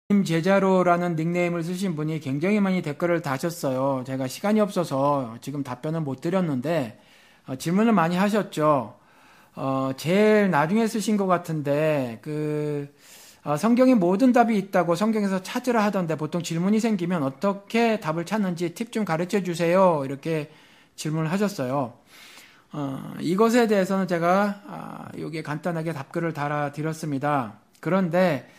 제자로라는 닉네임을 쓰신 분이 굉장히 많이 댓글을 다셨어요. 제가 시간이 없어서 지금 답변을 못 드렸는데 질문을 많이 하셨죠. 제일 나중에 쓰신 것 같은데 성경에 모든 답이 있다고 성경에서 찾으라 하던데 보통 질문이 생기면 어떻게 답을 찾는지 팁 좀 가르쳐 주세요. 이렇게 질문을 하셨어요. 이것에 대해서는 제가 여기에 간단하게 답글을 달아드렸습니다. 그런데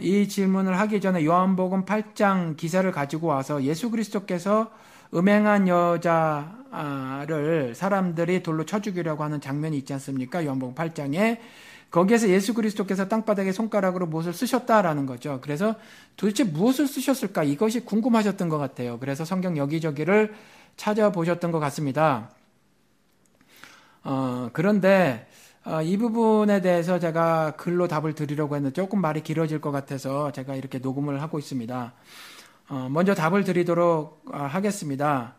이 질문을 하기 전에 요한복음 8장 기사를 가지고 와서 예수 그리스도께서 음행한 여자를 사람들이 돌로 쳐 죽이려고 하는 장면이 있지 않습니까? 요한복음 8장에 거기에서 예수 그리스도께서 땅바닥에 손가락으로 무엇을 쓰셨다라는 거죠. 그래서 도대체 무엇을 쓰셨을까? 이것이 궁금하셨던 것 같아요. 그래서 성경 여기저기를 찾아보셨던 것 같습니다. 그런데 이 부분에 대해서 제가 글로 답을 드리려고 했는데 조금 말이 길어질 것 같아서 제가 이렇게 녹음을 하고 있습니다. 먼저 답을 드리도록 하겠습니다.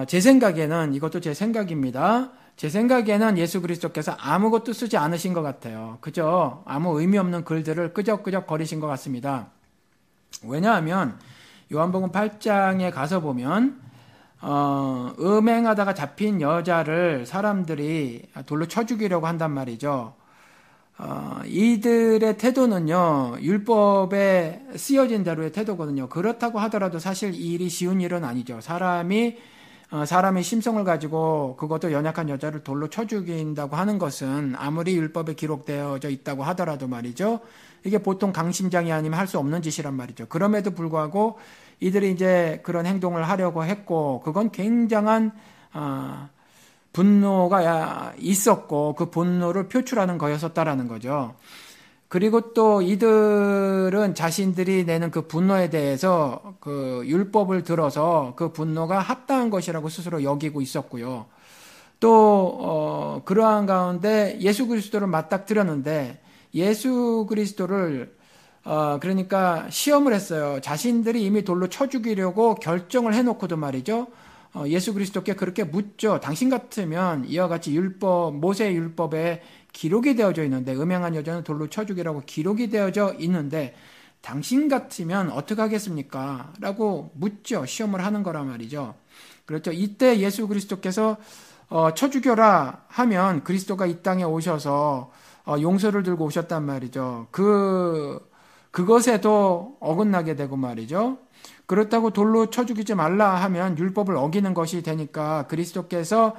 제 생각에는, 이것도 제 생각입니다. 제 생각에는 예수 그리스도께서 아무것도 쓰지 않으신 것 같아요. 그저 아무 의미 없는 글들을 끄적끄적 거리신 것 같습니다. 왜냐하면 요한복음 8장에 가서 보면 음행하다가 잡힌 여자를 사람들이 돌로 쳐 죽이려고 한단 말이죠. 이들의 태도는요, 율법에 쓰여진 대로의 태도거든요. 그렇다고 하더라도 사실 이 일이 쉬운 일은 아니죠. 사람의 심성을 가지고 그것도 연약한 여자를 돌로 쳐 죽인다고 하는 것은 아무리 율법에 기록되어져 있다고 하더라도 말이죠. 이게 보통 강심장이 아니면 할 수 없는 짓이란 말이죠. 그럼에도 불구하고 이들이 이제 그런 행동을 하려고 했고, 그건 굉장한 분노가 있었고 그 분노를 표출하는 거였었다라는 거죠. 그리고 또 이들은 자신들이 내는 그 분노에 대해서 그 율법을 들어서 그 분노가 합당한 것이라고 스스로 여기고 있었고요. 또 그러한 가운데 예수 그리스도를 맞닥뜨렸는데 예수 그리스도를 그러니까 시험을 했어요. 자신들이 이미 돌로 쳐 죽이려고 결정을 해놓고도 말이죠. 예수 그리스도께 그렇게 묻죠. 당신 같으면 이와 같이 모세의 율법에 기록이 되어져 있는데, 음행한 여자는 돌로 쳐 죽이라고 기록이 되어져 있는데 당신 같으면 어떻게 하겠습니까? 라고 묻죠. 시험을 하는 거란 말이죠. 그렇죠. 이때 예수 그리스도께서 쳐 죽여라 하면 그리스도가 이 땅에 오셔서 용서를 들고 오셨단 말이죠. 그것에도 어긋나게 되고 말이죠. 그렇다고 돌로 쳐 죽이지 말라 하면 율법을 어기는 것이 되니까 그리스도께서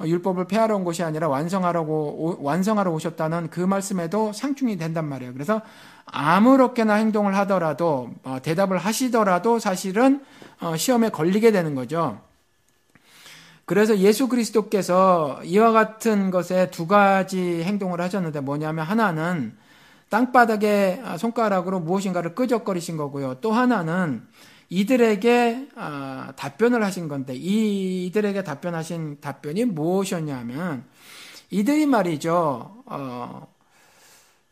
율법을 폐하러 온 것이 아니라 완성하러 오셨다는 그 말씀에도 상충이 된단 말이에요. 그래서 아무렇게나 행동을 하더라도 대답을 하시더라도 사실은 시험에 걸리게 되는 거죠. 그래서 예수 그리스도께서 이와 같은 것에 두 가지 행동을 하셨는데 뭐냐면 하나는 땅바닥에 손가락으로 무엇인가를 끄적거리신 거고요. 또 하나는 이들에게 답변을 하신 건데 이들에게 답변하신 답변이 무엇이었냐면 이들이 말이죠.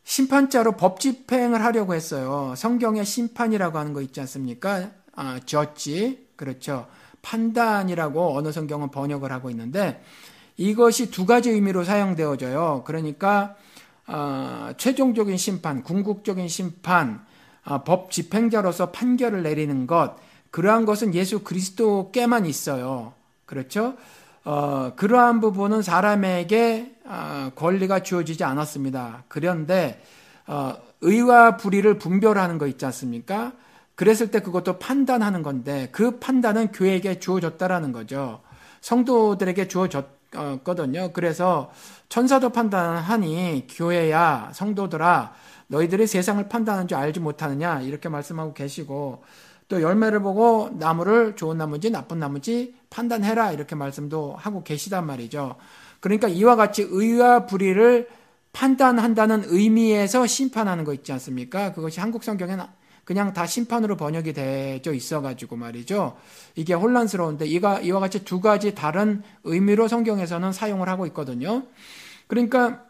심판자로 법 집행을 하려고 했어요. 성경에 심판이라고 하는 거 있지 않습니까? 저지, 그렇죠. 판단이라고 어느 성경은 번역을 하고 있는데 이것이 두 가지 의미로 사용되어져요. 그러니까 최종적인 심판, 궁극적인 심판, 법 집행자로서 판결을 내리는 것, 그러한 것은 예수 그리스도께만 있어요. 그렇죠? 그러한 부분은 사람에게 권리가 주어지지 않았습니다. 그런데 의와 불의를 분별하는 거 있지 않습니까? 그랬을 때 그것도 판단하는 건데 그 판단은 교회에게 주어졌다라는 거죠. 성도들에게 주어졌거든요. 그래서 천사도 판단하니 교회야 성도들아 너희들이 세상을 판단하는 줄 알지 못하느냐 이렇게 말씀하고 계시고 또 열매를 보고 나무를 좋은 나무인지 나쁜 나무인지 판단해라 이렇게 말씀도 하고 계시단 말이죠. 그러니까 이와 같이 의와 불의를 판단한다는 의미에서 심판하는 거 있지 않습니까? 그것이 한국 성경에는 그냥 다 심판으로 번역이 되어 있어가지고 말이죠. 이게 혼란스러운데 이와 같이 두 가지 다른 의미로 성경에서는 사용을 하고 있거든요. 그러니까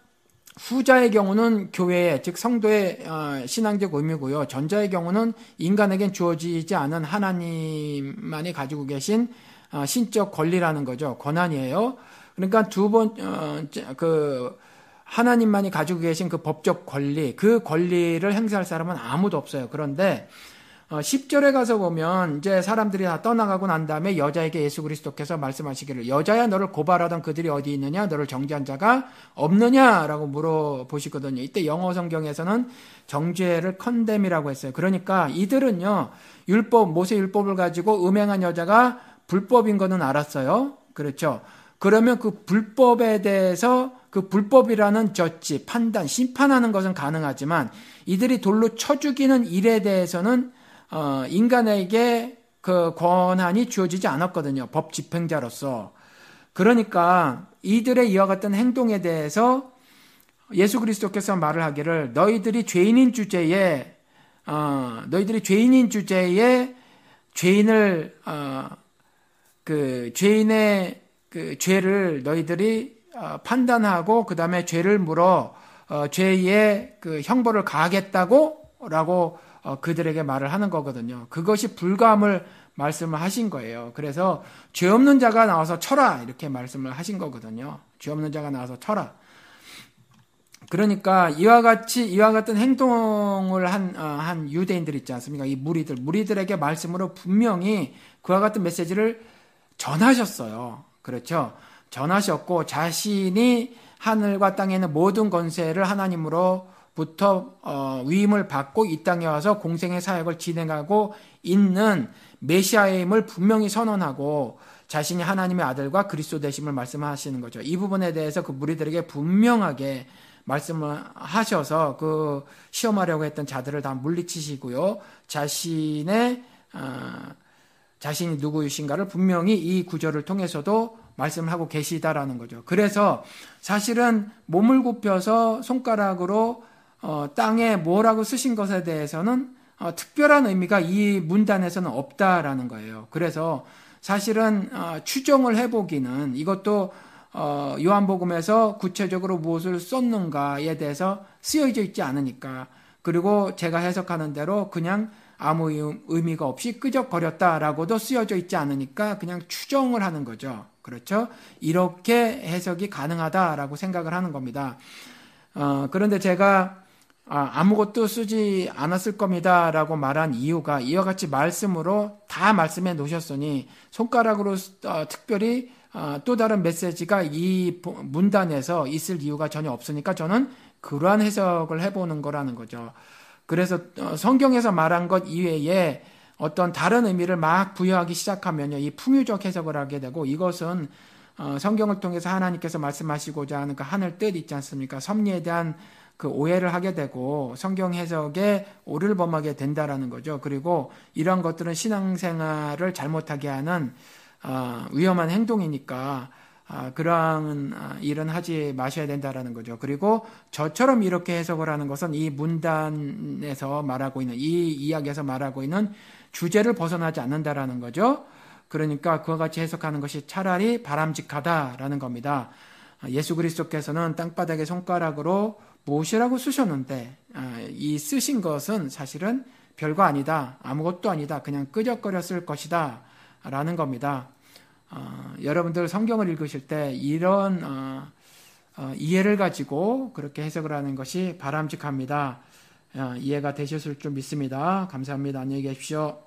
후자의 경우는 교회의 즉 성도의 신앙적 의미고요. 전자의 경우는 인간에겐 주어지지 않은 하나님만이 가지고 계신 신적 권리라는 거죠. 권한이에요. 그러니까 하나님만이 가지고 계신 그 법적 권리, 그 권리를 행사할 사람은 아무도 없어요. 그런데 10절에 가서 보면 이제 사람들이 다 떠나가고 난 다음에 여자에게 예수 그리스도께서 말씀하시기를 여자야 너를 고발하던 그들이 어디 있느냐 너를 정죄한 자가 없느냐라고 물어보시거든요. 이때 영어 성경에서는 정죄를 컨뎀이라고 했어요. 그러니까 이들은요 모세 율법을 가지고 음행한 여자가 불법인 거는 알았어요. 그렇죠. 그러면 그 불법에 대해서 그 불법이라는 저지, 판단, 심판하는 것은 가능하지만 이들이 돌로 쳐 죽이는 일에 대해서는 인간에게 그 권한이 주어지지 않았거든요. 법 집행자로서. 그러니까 이들의 이와 같은 행동에 대해서 예수 그리스도께서 말을 하기를 너희들이 죄인인 주제에 죄인을 그 죄인의 그 죄를 너희들이 판단하고 그 다음에 죄를 물어 죄의 그 형벌을 가하겠다고라고 그들에게 말을 하는 거거든요. 그것이 불가함을 말씀을 하신 거예요. 그래서 죄 없는 자가 나와서 쳐라 이렇게 말씀을 하신 거거든요. 죄 없는 자가 나와서 쳐라. 그러니까 이와 같은 행동을 한 유대인들 있지 않습니까? 이 무리들에게 말씀으로 분명히 그와 같은 메시지를 전하셨어요. 그렇죠? 전하셨고 자신이 하늘과 땅에 있는 모든 권세를 하나님으로부터 위임을 받고 이 땅에 와서 공생의 사역을 진행하고 있는 메시아임을 분명히 선언하고 자신이 하나님의 아들과 그리스도 되심을 말씀하시는 거죠. 이 부분에 대해서 그 무리들에게 분명하게 말씀을 하셔서 그 시험하려고 했던 자들을 다 물리치시고요. 자신이 누구이신가를 분명히 이 구절을 통해서도 말씀을 하고 계시다라는 거죠. 그래서 사실은 몸을 굽혀서 손가락으로 땅에 뭐라고 쓰신 것에 대해서는 특별한 의미가 이 문단에서는 없다라는 거예요. 그래서 사실은 추정을 해보기는 이것도 요한복음에서 구체적으로 무엇을 썼는가에 대해서 쓰여져 있지 않으니까 그리고 제가 해석하는 대로 그냥 아무 의미가 없이 끄적거렸다라고도 쓰여져 있지 않으니까 그냥 추정을 하는 거죠. 그렇죠? 이렇게 해석이 가능하다라고 생각을 하는 겁니다. 그런데 제가 아무것도 쓰지 않았을 겁니다라고 말한 이유가 이와 같이 말씀으로 다 말씀해 놓으셨으니 손가락으로 특별히 또 다른 메시지가 이 문단에서 있을 이유가 전혀 없으니까 저는 그러한 해석을 해보는 거라는 거죠. 그래서 성경에서 말한 것 이외에 어떤 다른 의미를 막 부여하기 시작하면요, 이 풍유적 해석을 하게 되고 이것은 성경을 통해서 하나님께서 말씀하시고자 하는 그 하늘 뜻 있지 않습니까? 섭리에 대한 그 오해를 하게 되고 성경 해석에 오류를 범하게 된다라는 거죠. 그리고 이런 것들은 신앙생활을 잘못하게 하는 위험한 행동이니까 그러한 일은 하지 마셔야 된다라는 거죠. 그리고 저처럼 이렇게 해석을 하는 것은 이 문단에서 말하고 있는 이 이야기에서 말하고 있는 주제를 벗어나지 않는다라는 거죠. 그러니까 그와 같이 해석하는 것이 차라리 바람직하다라는 겁니다. 예수 그리스도께서는 땅바닥에 손가락으로 무엇이라고 쓰셨는데 이 쓰신 것은 사실은 별거 아니다. 아무것도 아니다. 그냥 끄적거렸을 것이다. 라는 겁니다. 여러분들 성경을 읽으실 때 이런 이해를 가지고 그렇게 해석을 하는 것이 바람직합니다. 이해가 되셨을 줄 믿습니다. 감사합니다. 안녕히 계십시오.